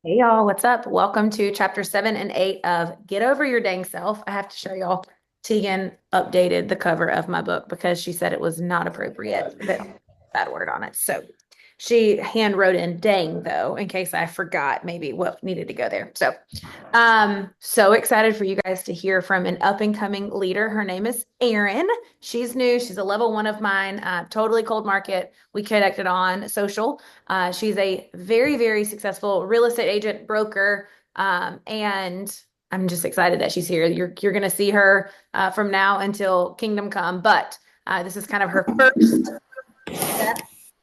Hey y'all, what's up? Welcome to chapter 7 and 8 of Get Over Your Dang Self. I have to show y'all. Tegan updated the cover of my book because she said it was not appropriate. Bad word on it. So she hand wrote in dang though, in case I forgot maybe what needed to go there. So excited for you guys to hear from an up and coming leader. Her name is Erin. She's new. She's a level one of mine, totally cold market. We connected on social. She's a very, very successful real estate agent, broker, and I'm just excited that she's here. You're going to see her from now until Kingdom Come, but this is kind of her first step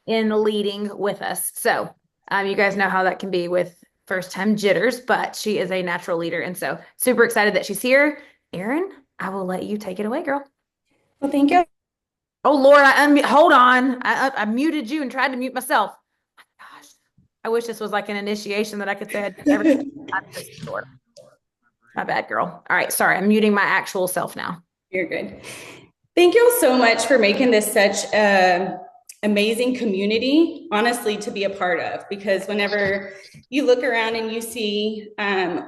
in leading with us. So you guys know how that can be with first time jitters, but she is a natural leader, and so super excited that she's here. Erin, I will let you take it away, girl. Well, thank you. Oh Lord, hold on. I muted you and tried to mute myself. Gosh, I wish this was like an initiation that I could say I'd never. I'm just short. My bad, girl. All right, sorry. I'm muting my actual self now. You're good. Thank you all so much for making this such an amazing community, honestly, to be a part of. Because whenever you look around and you see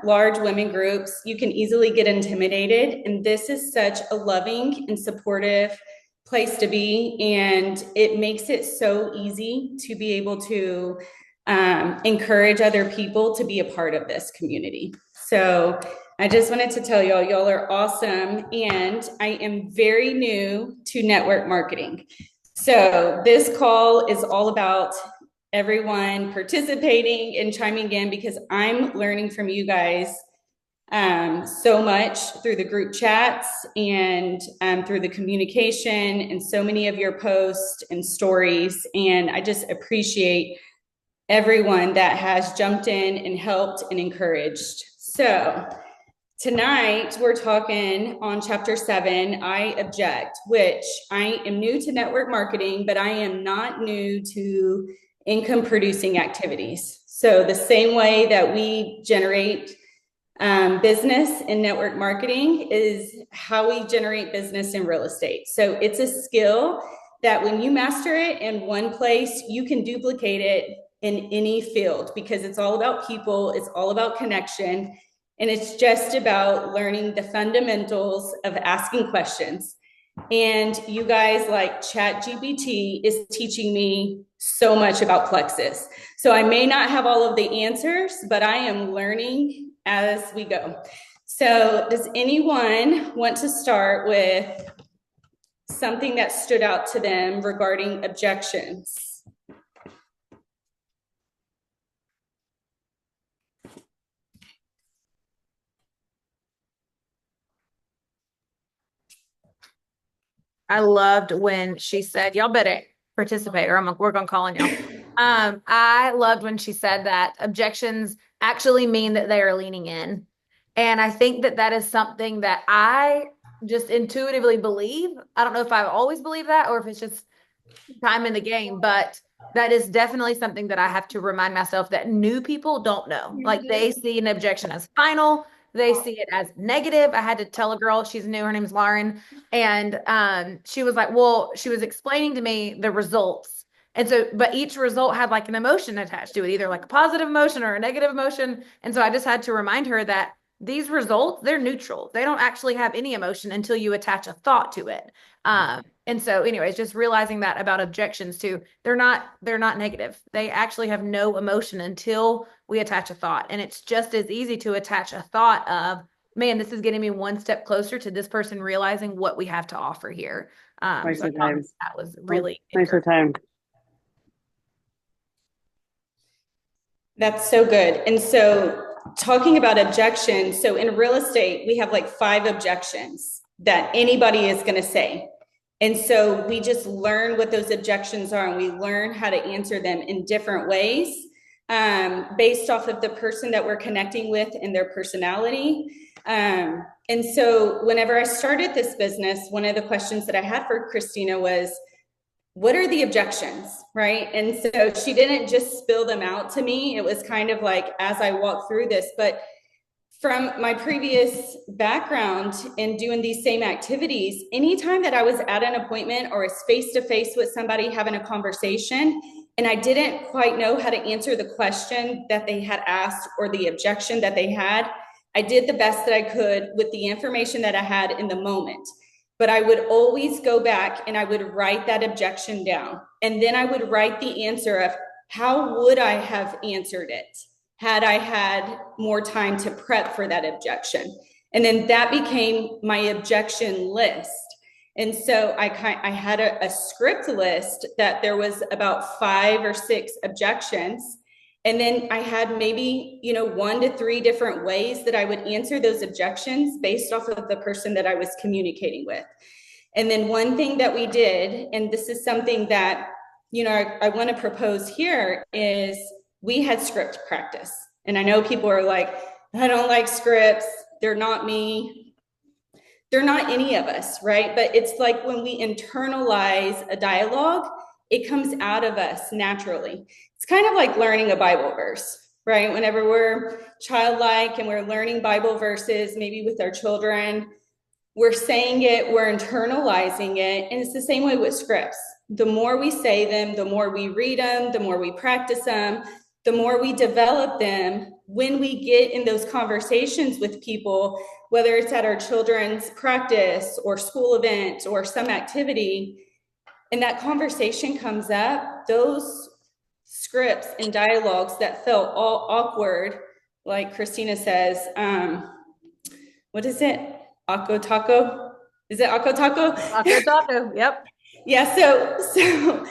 large women groups, you can easily get intimidated. And this is such a loving and supportive place to be. And it makes it so easy to be able to encourage other people to be a part of this community. So I just wanted to tell y'all are awesome. And I am very new to network marketing. So this call is all about everyone participating and chiming in because I'm learning from you guys so much through the group chats and through the communication and so many of your posts and stories. And I just appreciate everyone that has jumped in and helped and encouraged. So tonight, we're talking on chapter 7, I object, which I am new to network marketing, but I am not new to income producing activities. So, the same way that we generate business in network marketing is how we generate business in real estate. So, it's a skill that when you master it in one place, you can duplicate it in any field because it's all about people, it's all about connection. And it's just about learning the fundamentals of asking questions. And you guys like ChatGPT is teaching me so much about Plexus. So I may not have all of the answers, but I am learning as we go. So does anyone want to start with something that stood out to them regarding objections? I loved when she said, "Y'all better participate, or we're gonna call on y'all." I loved when she said that objections actually mean that they are leaning in, and I think that that is something that I just intuitively believe. I don't know if I've always believed that or if it's just time in the game, but that is definitely something that I have to remind myself that new people don't know. Like they see an objection as final, they see it as negative. I had to tell a girl, she's new, her name's Lauren, and she was like, well, she was explaining to me the results. And so, but each result had like an emotion attached to it, either like a positive emotion or a negative emotion. And so I just had to remind her that these results, they're neutral. They don't actually have any emotion until you attach a thought to it. And so anyways, just realizing that about objections too, they're not negative. They actually have no emotion until we attach a thought. And it's just as easy to attach a thought of, man, this is getting me one step closer to this person realizing what we have to offer here. So I Nicely thought timed. that was Oh, really nicely encouraging. timed. That's so good. And so, talking about objections, so in real estate, we have like 5 objections that anybody is going to say. And so, we just learn what those objections are and we learn how to answer them in different ways based off of the person that we're connecting with and their personality. And so, whenever I started this business, one of the questions that I had for Christina was, what are the objections, right? And so she didn't just spill them out to me. It was kind of like as I walked through this, but from my previous background in doing these same activities, anytime that I was at an appointment or was face to face with somebody having a conversation, and I didn't quite know how to answer the question that they had asked or the objection that they had. I did the best that I could with the information that I had in the moment. But I would always go back and I would write that objection down. And then I would write the answer of how would I have answered it had I had more time to prep for that objection. And then that became my objection list. And so I had a script list that there was about 5 or 6 objections. And then I had maybe, 1 to 3 different ways that I would answer those objections based off of the person that I was communicating with. And then one thing that we did, and this is something that, I want to propose here, is we had script practice. And I know people are like, I don't like scripts. They're not me. They're not any of us, right? But it's like when we internalize a dialogue, it comes out of us naturally. It's kind of like learning a Bible verse, right? Whenever we're childlike and we're learning Bible verses, maybe with our children, we're saying it, we're internalizing it. And it's the same way with scripts. The more we say them, the more we read them, the more we practice them, the more we develop them. When we get in those conversations with people, whether it's at our children's practice or school event or some activity, and that conversation comes up, those scripts and dialogues that felt all awkward, like Christina says, what is it? Akko taco? Is it Akko taco? Taco taco. Yep. Yeah, so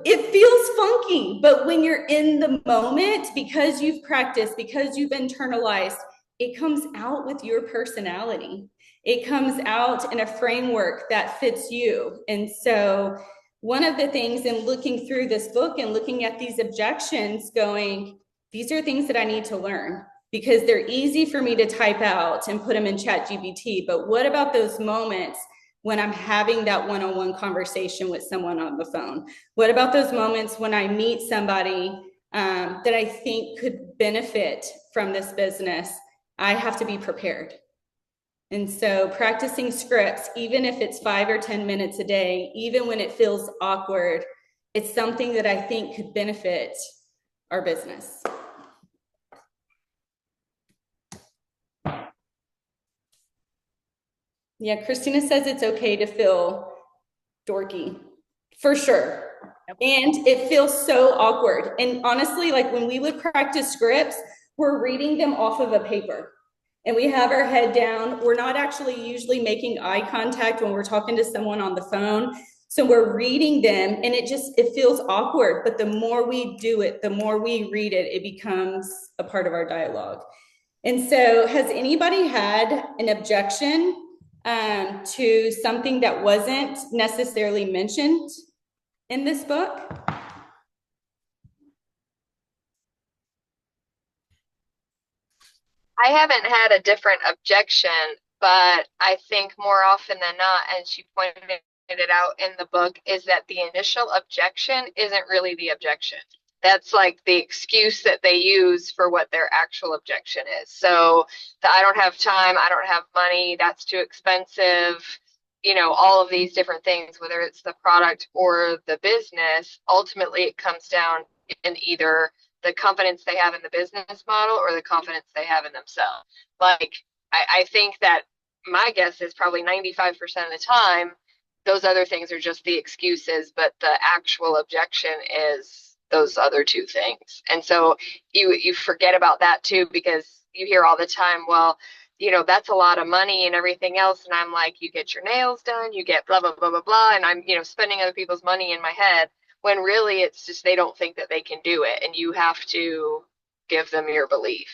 it feels funky, but when you're in the moment, because you've practiced, because you've internalized, it comes out with your personality. It comes out in a framework that fits you. And so one of the things in looking through this book and looking at these objections, going, these are things that I need to learn, because they're easy for me to type out and put them in ChatGPT. But what about those moments when I'm having that one-on-one conversation with someone on the phone? What about those moments when I meet somebody that I think could benefit from this business? I have to be prepared. And so practicing scripts, even if it's 5 or 10 minutes a day, even when it feels awkward, it's something that I think could benefit our business. Yeah, Christina says it's okay to feel dorky, for sure. And it feels so awkward. And honestly, like when we would practice scripts, we're reading them off of a paper and we have our head down. We're not actually usually making eye contact when we're talking to someone on the phone. So we're reading them and it feels awkward. But the more we do it, the more we read it, it becomes a part of our dialogue. And so has anybody had an objection to something that wasn't necessarily mentioned in this book? I haven't had a different objection, but I think more often than not, and she pointed it out in the book, is that the initial objection isn't really the objection. That's like the excuse that they use for what their actual objection is. So I don't have time, I don't have money, that's too expensive, all of these different things, whether it's the product or the business, ultimately it comes down in either the confidence they have in the business model or the confidence they have in themselves. Like, I think that my guess is probably 95% of the time, those other things are just the excuses, but the actual objection is those other two things. And so you forget about that too, because you hear all the time, well, that's a lot of money and everything else. And I'm like, you get your nails done, you get blah, blah, blah, blah, blah. And I'm, spending other people's money in my head, when really it's just they don't think that they can do it. And you have to give them your belief,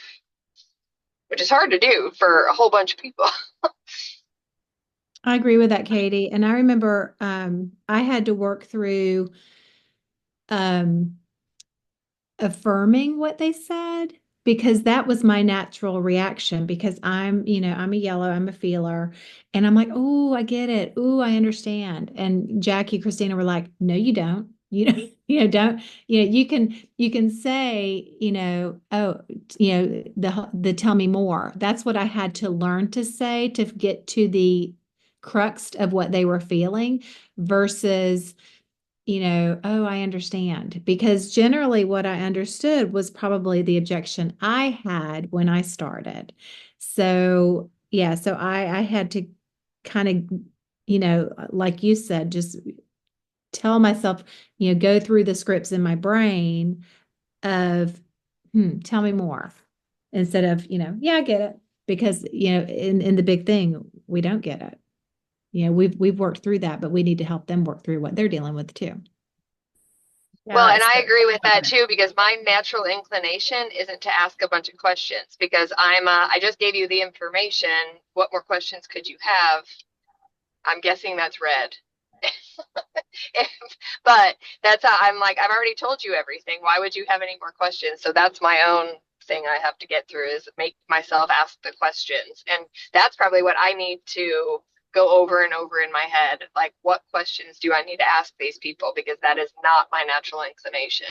which is hard to do for a whole bunch of people. I agree with that, Katie. And I remember I had to work through affirming what they said, because that was my natural reaction, because I'm a yellow, I'm a feeler, and I'm like, oh, I get it. Oh, I understand. And Jackie, Christina were like, no, you don't. Don't, you can say, oh, the tell me more. That's what I had to learn to say to get to the crux of what they were feeling versus oh, I understand. Because generally, what I understood was probably the objection I had when I started. So, yeah, so I had to kind of, like you said, just tell myself, go through the scripts in my brain of, tell me more instead of, yeah, I get it. Because, in the big thing, we don't get it. We've worked through that, but we need to help them work through what they're dealing with too. Well, Yeah, and I agree with that too, because my natural inclination isn't to ask a bunch of questions because I just gave you the information. What more questions could you have? I'm guessing that's red. But that's how I'm like, I've already told you everything. Why would you have any more questions? So that's my own thing I have to get through is make myself ask the questions. And that's probably what I need to go over and over in my head. Like, what questions do I need to ask these people? Because that is not my natural inclination.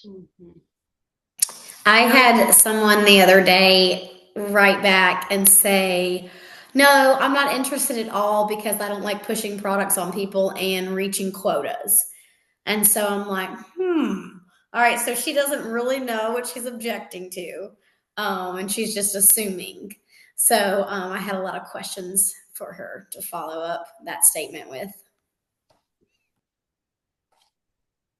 Mhm. I had someone the other day write back and say, no, I'm not interested at all because I don't like pushing products on people and reaching quotas. And so I'm like, all right, so she doesn't really know what she's objecting to. And she's just assuming. So I had a lot of questions for her to follow up that statement with.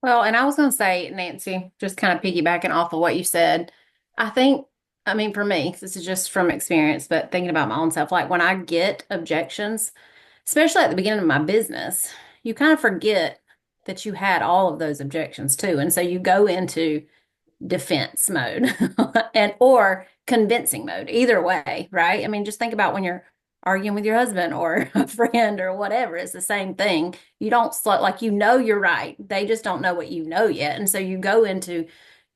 Well, and I was going to say, Nancy, just kind of piggybacking off of what you said, I think, I mean, for me, this is just from experience, but thinking about my own self, like when I get objections, especially at the beginning of my business, you kind of forget that you had all of those objections too. And so you go into defense mode and or convincing mode, either way, right? I mean, just think about when you're arguing with your husband or a friend or whatever, it's the same thing. You don't like you're right. They just don't know what you know yet. And so you go into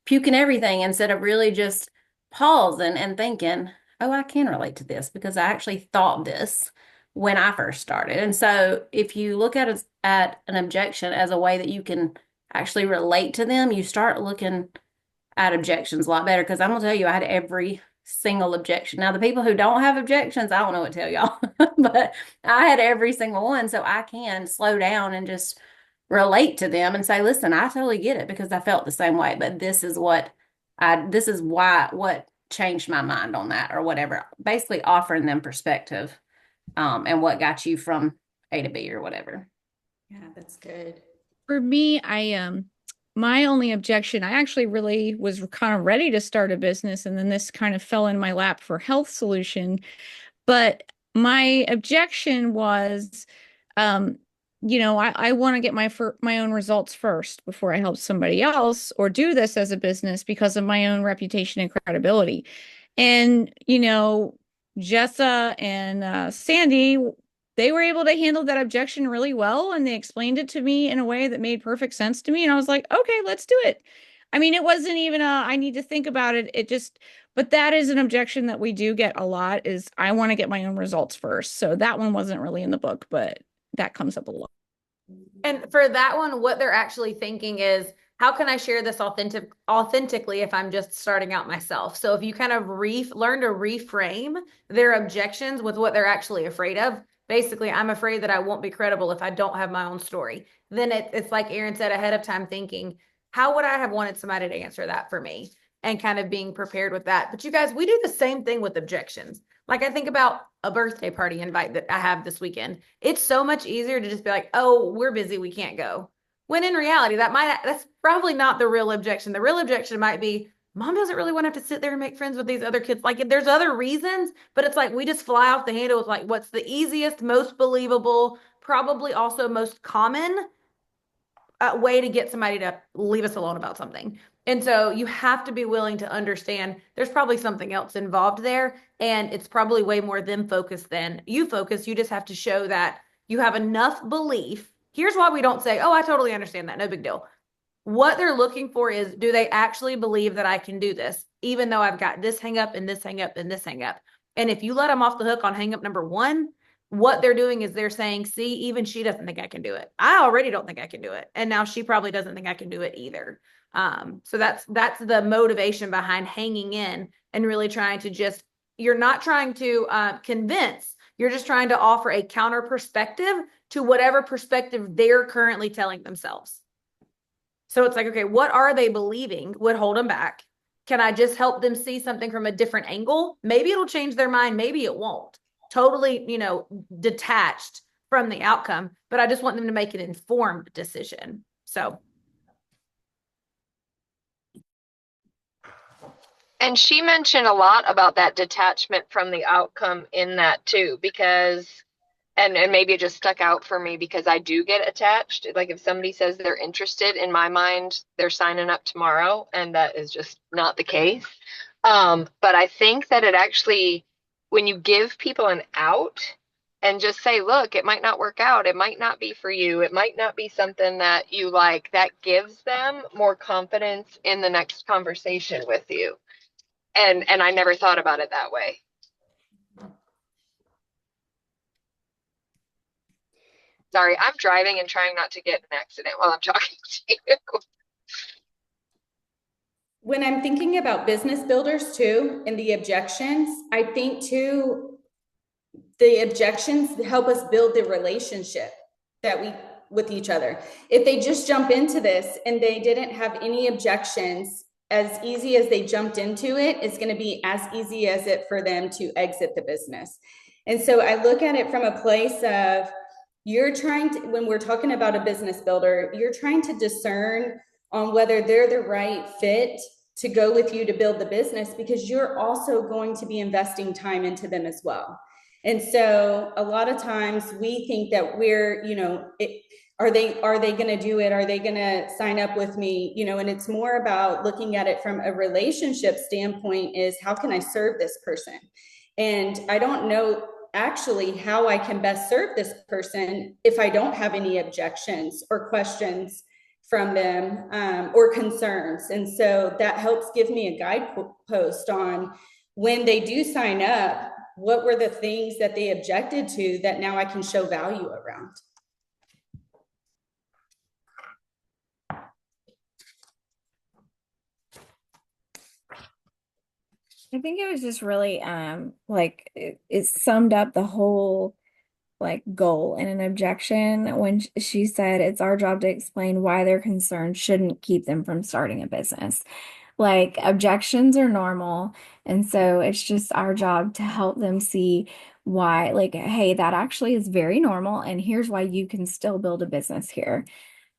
puking everything instead of really just pausing and thinking, oh, I can relate to this because I actually thought this when I first started. And so if you look at an objection as a way that you can actually relate to them, you start looking at objections a lot better because I'm gonna tell you, I had every single objection. Now, the people who don't have objections, I don't know what to tell y'all, but I had every single one, so I can slow down and just relate to them and say, listen, I totally get it because I felt the same way, but this is why what changed my mind on that or whatever. Basically offering them perspective, and what got you from A to B or whatever. Yeah, that's good. For me, my only objection, I actually really was kind of ready to start a business, and then this kind of fell in my lap for health solution. But my objection was, I want to get my own results first before I help somebody else or do this as a business because of my own reputation and credibility. And, Jessa and Sandy, they were able to handle that objection really well. And they explained it to me in a way that made perfect sense to me. And I was like, okay, let's do it. I mean, it wasn't even I need to think about it. But that is an objection that we do get a lot is I want to get my own results first. So that one wasn't really in the book, but that comes up a lot. And for that one, what they're actually thinking is, how can I share this authentically if I'm just starting out myself? So if you kind of learn to reframe their objections with what they're actually afraid of, basically, I'm afraid that I won't be credible if I don't have my own story. Then it's like Erin said, ahead of time thinking, how would I have wanted somebody to answer that for me? And kind of being prepared with that. But you guys, we do the same thing with objections. Like I think about a birthday party invite that I have this weekend. It's so much easier to just be like, oh, we're busy, we can't go. When in reality, that's probably not the real objection. The real objection might be, mom doesn't really want to have to sit there and make friends with these other kids. Like there's other reasons, but it's like we just fly off the handle with like what's the easiest, most believable, probably also most common way to get somebody to leave us alone about something. And so you have to be willing to understand there's probably something else involved there. And it's probably way more them focused than you focus. You just have to show that you have enough belief. Here's why we don't say, oh, I totally understand that. No big deal. What they're looking for is, do they actually believe that I can do this, even though I've got this hang up and this hang up and this hang up? And if you let them off the hook on hang up number one, what they're doing is they're saying, see, even she doesn't think I can do it. I already don't think I can do it. And now she probably doesn't think I can do it either. So that's the motivation behind hanging in and really trying to you're not trying to convince, you're just trying to offer a counter perspective to whatever perspective they're currently telling themselves. So it's like, okay, what are they believing would hold them back? Can I just help them see something from a different angle? Maybe it'll change their mind, maybe it won't. Totally, detached from the outcome, but I just want them to make an informed decision. So, And she mentioned a lot about that detachment from the outcome in that too, because and maybe it just stuck out for me because I do get attached. Like if somebody says they're interested, in my mind, they're signing up tomorrow, and that is just not the case. But I think that it actually, when you give people an out and just say, look, it might not work out, it might not be for you, it might not be something that you like, that gives them more confidence in the next conversation with you. And I never thought about it that way. Sorry, I'm driving and trying not to get in an accident while I'm talking to you. When I'm thinking about business builders too, and the objections, I think too, the objections help us build the relationship that we with each other. If they just jump into this and they didn't have any objections, as easy as they jumped into it, it's going to be as easy as it for them to exit the business. And so I look at it from a place of, you're trying to, when we're talking about a business builder, you're trying to discern on whether they're the right fit to go with you to build the business, because you're also going to be investing time into them as well. And so a lot of times we think that we're, are they going to do it? Are they going to sign up with me? And it's more about looking at it from a relationship standpoint, is how can I serve this person? And I don't know actually how I can best serve this person if I don't have any objections or questions from them, or concerns. And so that helps give me a guidepost on, when they do sign up, what were the things that they objected to that now I can show value around. I think it was just really like it summed up the whole like goal and an objection when she said it's our job to explain why their concerns shouldn't keep them from starting a business. Like objections are normal, and so it's just our job to help them see why, like, hey, that actually is very normal, and here's why you can still build a business here.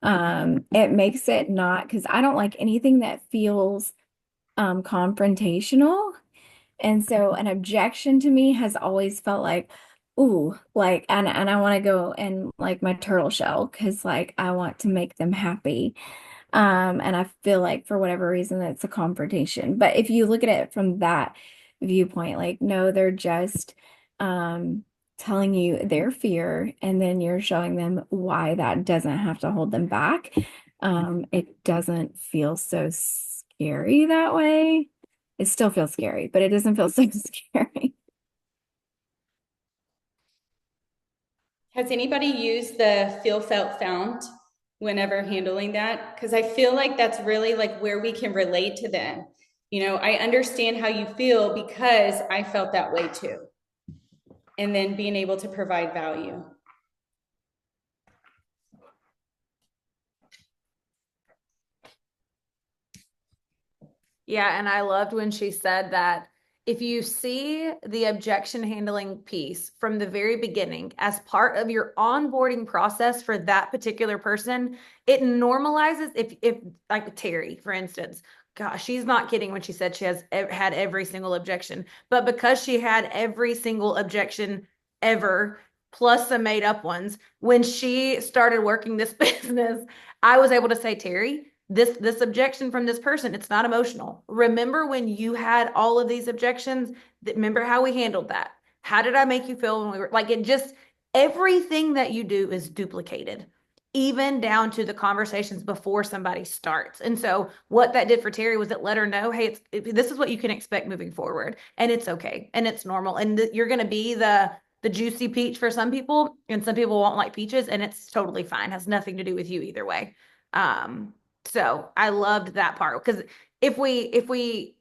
It makes it not, because I don't like anything that feels confrontational. And so an objection to me has always felt like, ooh, like, and I want to go in like my turtle shell because like I want to make them happy. And I feel like for whatever reason it's a confrontation. But if you look at it from that viewpoint, like, no, they're just telling you their fear, and then you're showing them why that doesn't have to hold them back. It doesn't feel so scary that way. It still feels scary, but it doesn't feel so scary. Has anybody used the feel, felt, found whenever handling that? Because I feel like that's really like where we can relate to them. I understand how you feel because I felt that way too. And then being able to provide value. yeah, and I loved when she said that if you see the objection handling piece from the very beginning as part of your onboarding process for that particular person, it normalizes. If like Terry, for instance, gosh, she's not kidding when she said she has had every single objection, but because she had every single objection ever, plus some made up ones, when she started working this business, I was able to say, Terry, this objection from this person, it's not emotional. Remember when you had all of these objections? Remember how we handled that? How did I make you feel when we were like, it just, everything that you do is duplicated, even down to the conversations before somebody starts. And so what that did for Terry was it let her know, hey, this is what you can expect moving forward, and it's okay, and it's normal, and you're going to be the juicy peach for some people, and some people won't like peaches, and it's totally fine. It has nothing to do with you either way. So I loved that part, because if we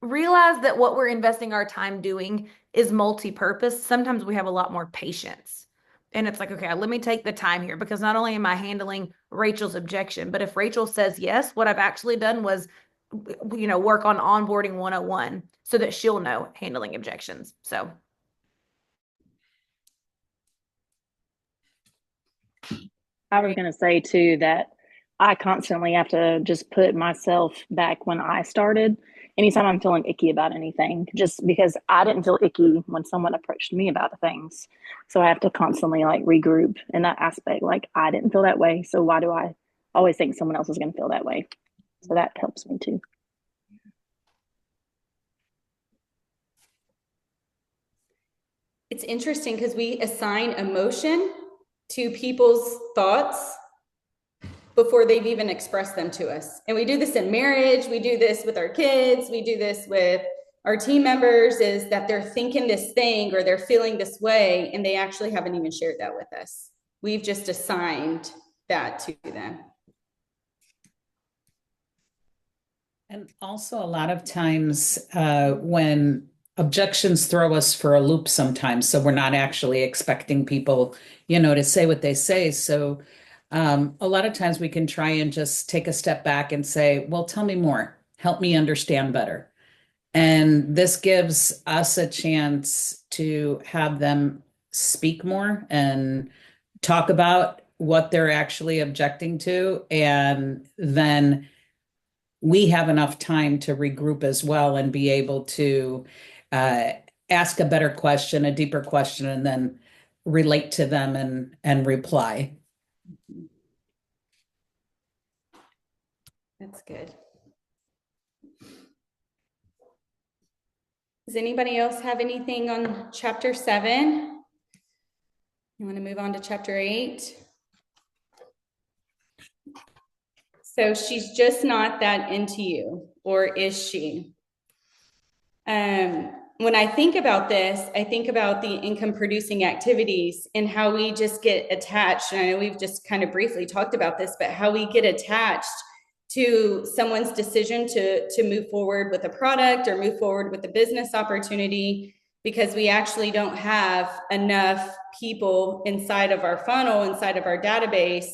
realize that what we're investing our time doing is multi-purpose, sometimes we have a lot more patience And it's like, okay, let me take the time here because not only am I handling Rachel's objection, but if Rachel says yes, what I've actually done was, work on onboarding 101 so that she'll know handling objections. So I was going to say too that I constantly have to just put myself back when I started. Anytime I'm feeling icky about anything, just because I didn't feel icky when someone approached me about the things. So I have to constantly like regroup in that aspect. Like I didn't feel that way. So why do I always think someone else is going to feel that way? So that helps me too. It's interesting because we assign emotion to people's thoughts before they've even expressed them to us. And we do this in marriage, we do this with our kids, we do this with our team members, is that they're thinking this thing or they're feeling this way, and they actually haven't even shared that with us. We've just assigned that to them. And also, a lot of times when objections throw us for a loop sometimes, so we're not actually expecting people, to say what they say. So a lot of times we can try and just take a step back and say, well, tell me more, help me understand better. And this gives us a chance to have them speak more and talk about what they're actually objecting to. And then we have enough time to regroup as well and be able to uh, ask a better question, a deeper question, and then relate to them and reply. That's good. Does anybody else have anything on chapter 7? You want to move on to chapter 8? So she's just not that into you, or is she? When I think about this, I think about the income producing activities and how we just get attached. And I know we've just kind of briefly talked about this, but how we get attached to someone's decision to move forward with a product or move forward with a business opportunity, because we actually don't have enough people inside of our funnel, inside of our database,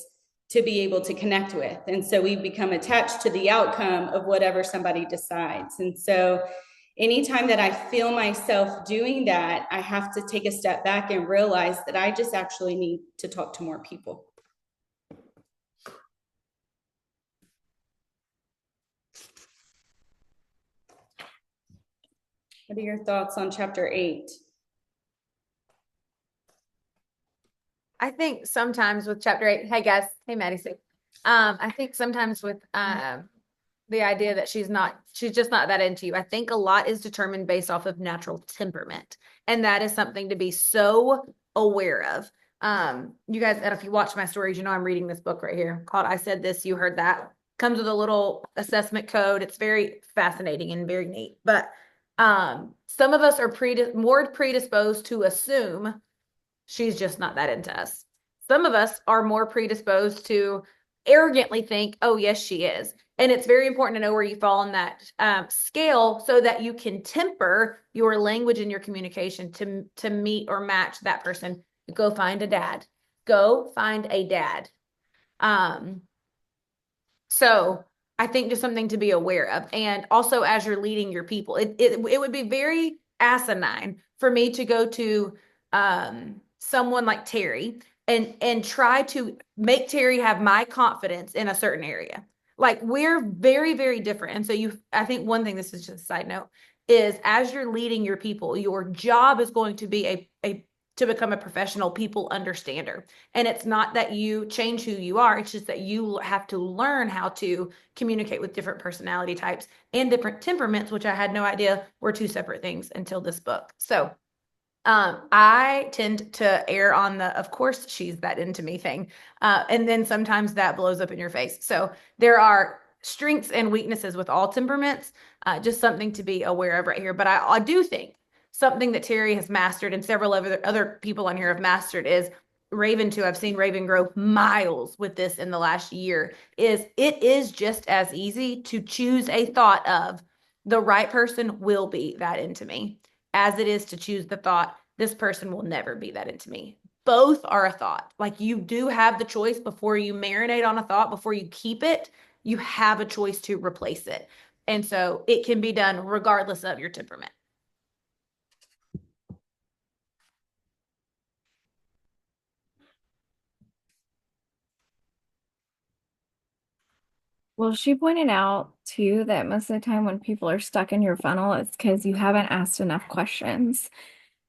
to be able to connect with. And so we become attached to the outcome of whatever somebody decides. And so anytime that I feel myself doing that, I have to take a step back and realize that I just actually need to talk to more people. What are your thoughts on chapter 8? I think sometimes with chapter 8, hey guys, hey Maddie Sue. I think sometimes with the idea that she's just not that into you. I think a lot is determined based off of natural temperament. And that is something to be so aware of. You guys, and if you watch my stories, I'm reading this book right here called I Said This, You Heard That. Comes with a little assessment code. It's very fascinating and very neat. But some of us are more predisposed to assume she's just not that into us. Some of us are more predisposed to arrogantly think, oh, yes, she is. And it's very important to know where you fall on that scale so that you can temper your language and your communication to meet or match that person. Go find a dad. Go find a dad. So I think just something to be aware of. And also as you're leading your people, it would be very asinine for me to go to someone like Terry and try to make Terry have my confidence in a certain area. Like we're very, very different. And so I think one thing, this is just a side note, is as you're leading your people, your job is going to be to become a professional people understander. And it's not that you change who you are. It's just that you have to learn how to communicate with different personality types and different temperaments, which I had no idea were two separate things until this book. So I tend to err on the, of course, she's that into me thing. And then sometimes that blows up in your face. So there are strengths and weaknesses with all temperaments, just something to be aware of right here. But I do think something that Terry has mastered and several other people on here have mastered is Raven too. I've seen Raven grow miles with this in the last year. It is just as easy to choose a thought of the right person will be that into me as it is to choose the thought, this person will never be that into me. both are a thought. Like you do have the choice before you marinate on a thought, before you keep it, you have a choice to replace it. And so it can be done regardless of your temperament. Well, she pointed out too that most of the time when people are stuck in your funnel, it's because you haven't asked enough questions,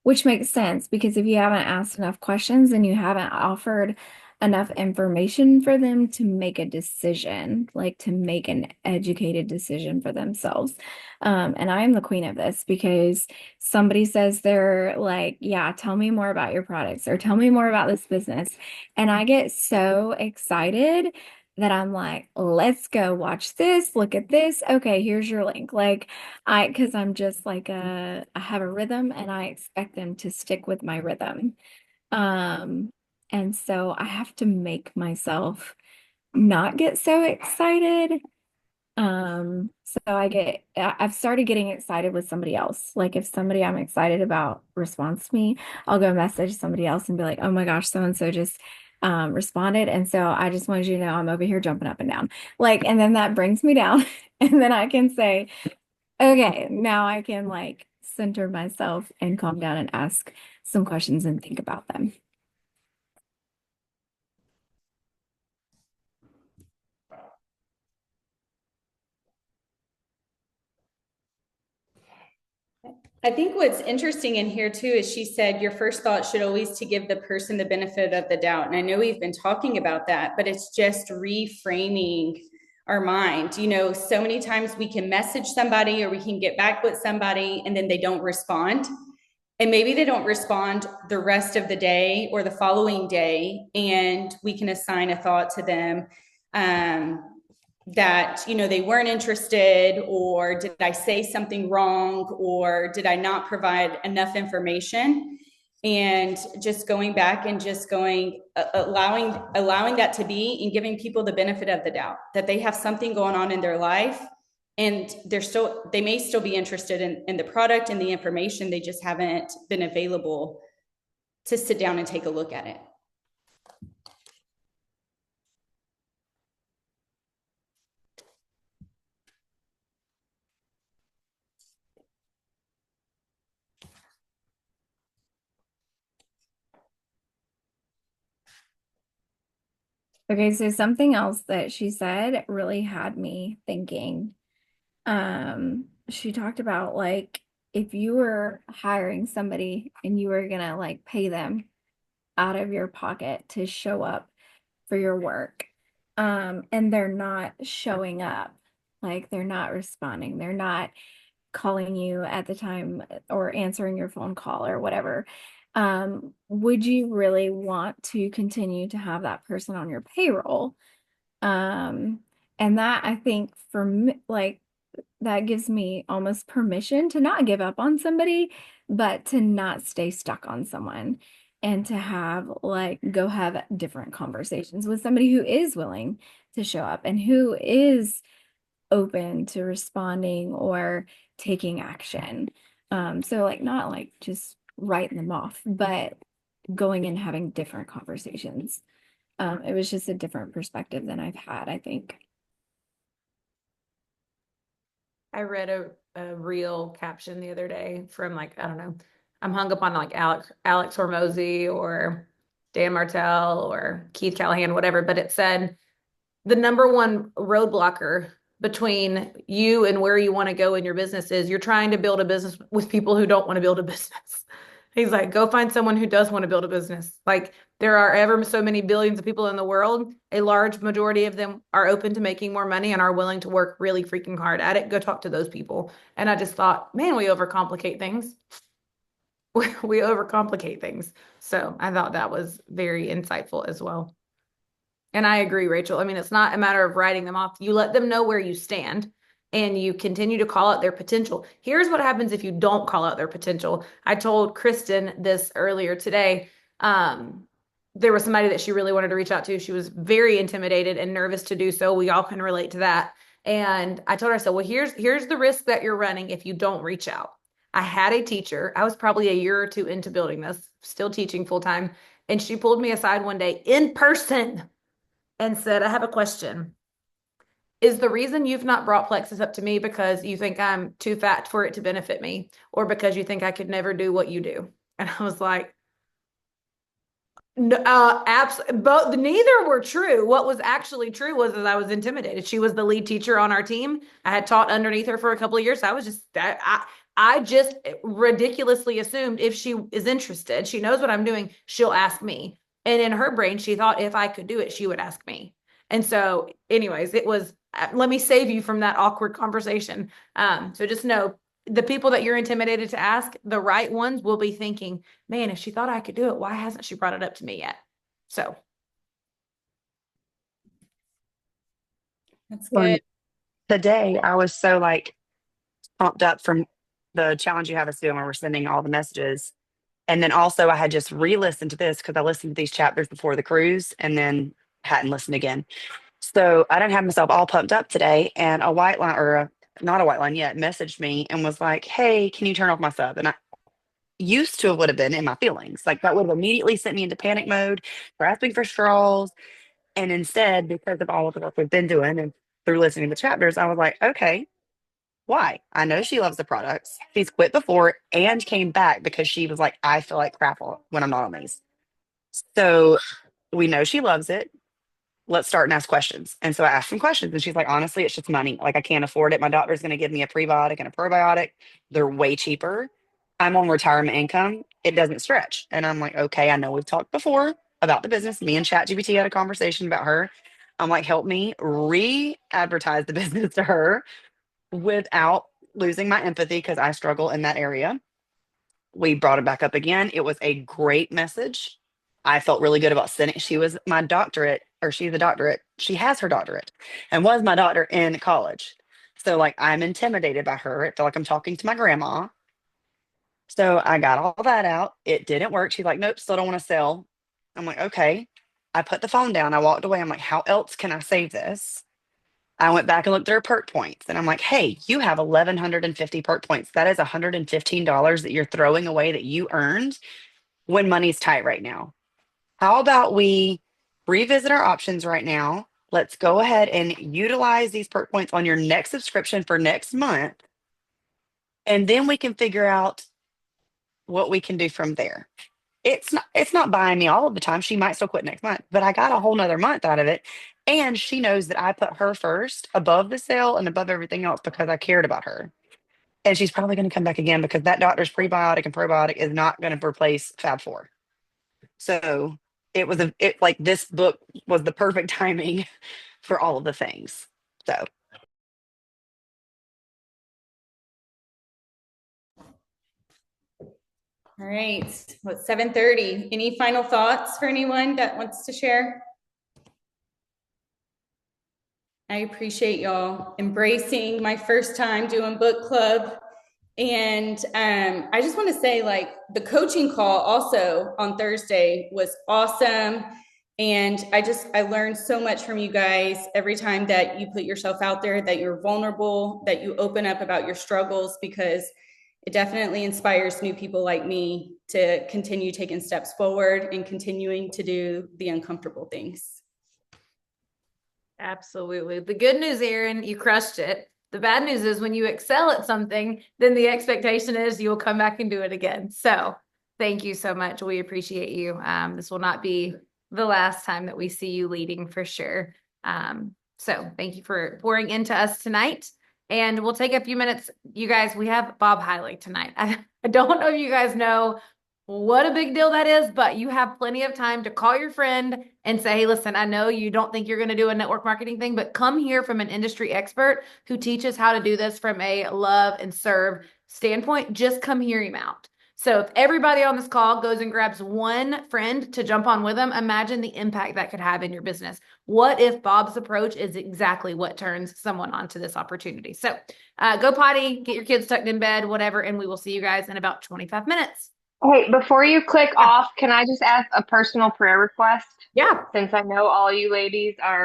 which makes sense because if you haven't asked enough questions and you haven't offered enough information for them to make a decision, like to make an educated decision for themselves. And I'm the queen of this because somebody says they're like, yeah, tell me more about your products or tell me more about this business. And I get so excited that I'm like, let's go watch this, look at this. Okay, here's your link. Like because I'm just like I have a rhythm and I expect them to stick with my rhythm. Um, and so I have to make myself not get so excited. So I've started getting excited with somebody else. Like if somebody I'm excited about responds to me, I'll go message somebody else and be like, oh my gosh, so and so just responded. And so I just wanted you to know I'm over here jumping up and down. Like, and then that brings me down. And then I can say, okay, now I can like center myself and calm down and ask some questions and think about them. I think what's interesting in here too is she said your first thought should always to give the person the benefit of the doubt. And I know we've been talking about that, but it's just reframing our mind. You know, so many times we can message somebody or we can get back with somebody and then they don't respond. And maybe they don't respond the rest of the day or the following day, and we can assign a thought to them. That they weren't interested, or did I say something wrong, or did I not provide enough information? And just going back and just going allowing that to be, and giving people the benefit of the doubt that they have something going on in their life, and they may still be interested in the product and the information, they just haven't been available to sit down and take a look at it. Okay, so something else that she said really had me thinking. She talked about like if you were hiring somebody and you were gonna like pay them out of your pocket to show up for your work, and they're not showing up, like they're not responding, they're not calling you at the time or answering your phone call or whatever. Would you really want to continue to have that person on your payroll? Um, and that I think for me, like that gives me almost permission to not give up on somebody, but to not stay stuck on someone and to have like go have different conversations with somebody who is willing to show up and who is open to responding or taking action. So like not like just writing them off, but going and having different conversations. It was just a different perspective than I've had, I think. I read a real caption the other day from like, I don't know, I'm hung up on like Alex Hormozy or Dan Martell or Keith Callahan, whatever, but it said the number one roadblocker between you and where you want to go in your business is you're trying to build a business with people who don't want to build a business. He's like, go find someone who does want to build a business. Like there are ever so many billions of people in the world. A large majority of them are open to making more money and are willing to work really freaking hard at it. Go talk to those people. And I just thought, man, we overcomplicate things. We overcomplicate things. So I thought that was very insightful as well. And I agree, Rachel. I mean, it's not a matter of writing them off. You let them know where you stand and you continue to call out their potential. Here's what happens if you don't call out their potential. I told Kristen this earlier today. There was somebody that she really wanted to reach out to. She was very intimidated and nervous to do so. We all can relate to that. And I told her, I said, well, here's the risk that you're running if you don't reach out. I had a teacher. I was probably a year or two into building this, still teaching full time. And she pulled me aside one day in person and said, I have a question. Is the reason you've not brought Plexus up to me because you think I'm too fat for it to benefit me, or because you think I could never do what you do? And I was like, no, but neither were true. What was actually true was that I was intimidated. She was the lead teacher on our team. I had taught underneath her for a couple of years. I just ridiculously assumed if she is interested, she knows what I'm doing, she'll ask me. And in her brain, she thought if I could do it, she would ask me. And so, anyways, it was, let me save you from that awkward conversation. So just know the people that you're intimidated to ask, the right ones will be thinking, man, if she thought I could do it, why hasn't she brought it up to me yet? So That's good. Today, I was so like pumped up from the challenge you have us doing where we're sending all the messages. And then also, I had just re listened to this because I listened to these chapters before the cruise and then hadn't listened again. So I didn't have myself all pumped up today. And a white line, or not a white line yet, messaged me and was like, hey, can you turn off my sub? And I used to would have been in my feelings. Like that would have immediately sent me into panic mode, grasping for straws. And instead, because of all of the work we've been doing and through listening to the chapters, I was like, okay, why? I know she loves the products. She's quit before and came back because she was like, I feel like crap when I'm not on these. So we know she loves it. Let's start and ask questions. And so I asked some questions and she's like, honestly, it's just money. Like I can't afford it. My doctor's going to give me a prebiotic and a probiotic. They're way cheaper. I'm on retirement income. It doesn't stretch. And I'm like, okay, I know we've talked before about the business. Me and ChatGPT had a conversation about her. I'm like, help me re-advertise the business to her without losing my empathy because I struggle in that area. We brought it back up again. It was a great message. I felt really good about sending. She was my doctorate, or she's a doctorate. She has her doctorate and was my doctor in college. So like I'm intimidated by her. I feel like I'm talking to my grandma. So I got all that out. It didn't work. She's like, nope, still don't want to sell. I'm like, okay. I put the phone down. I walked away. I'm like, how else can I save this? I went back and looked at her perk points and I'm like, hey, you have 1,150 perk points. That is $115 that you're throwing away that you earned when money's tight right now. How about we revisit our options right now? Let's go ahead and utilize these perk points on your next subscription for next month. And then we can figure out what we can do from there. It's not buying me all of the time. She might still quit next month, but I got a whole nother month out of it. And she knows that I put her first above the sale and above everything else because I cared about her. And she's probably going to come back again because that doctor's prebiotic and probiotic is not going to replace Fab Four. So it like this book was the perfect timing for all of the things. So All right. Well, it's 7:30. Any final thoughts for anyone that wants to share? I appreciate y'all embracing my first time doing book club. And I just want to say, like, the coaching call also on Thursday was awesome. And I learned so much from you guys every time that you put yourself out there, that you're vulnerable, that you open up about your struggles, because it definitely inspires new people like me to continue taking steps forward and continuing to do the uncomfortable things. absolutely. The good news, Erin, you crushed it. The bad news is when you excel at something, then the expectation is you will come back and do it again. So thank you so much. We appreciate you. This will not be the last time that we see you leading for sure. So thank you for pouring into us tonight. And we'll take a few minutes. You guys, we have Bob Hiley tonight. I don't know if you guys know what a big deal that is, but you have plenty of time to call your friend and say, hey, listen, I know you don't think you're going to do a network marketing thing, but come hear from an industry expert who teaches how to do this from a love and serve standpoint. Just come hear him out. So if everybody on this call goes and grabs one friend to jump on with them, imagine the impact that could have in your business. What if Bob's approach is exactly what turns someone onto this opportunity? So go potty, get your kids tucked in bed, whatever, and we will see you guys in about 25 minutes. Hey, before you click off, can I just ask a personal prayer request? Yeah. Since I know all you ladies are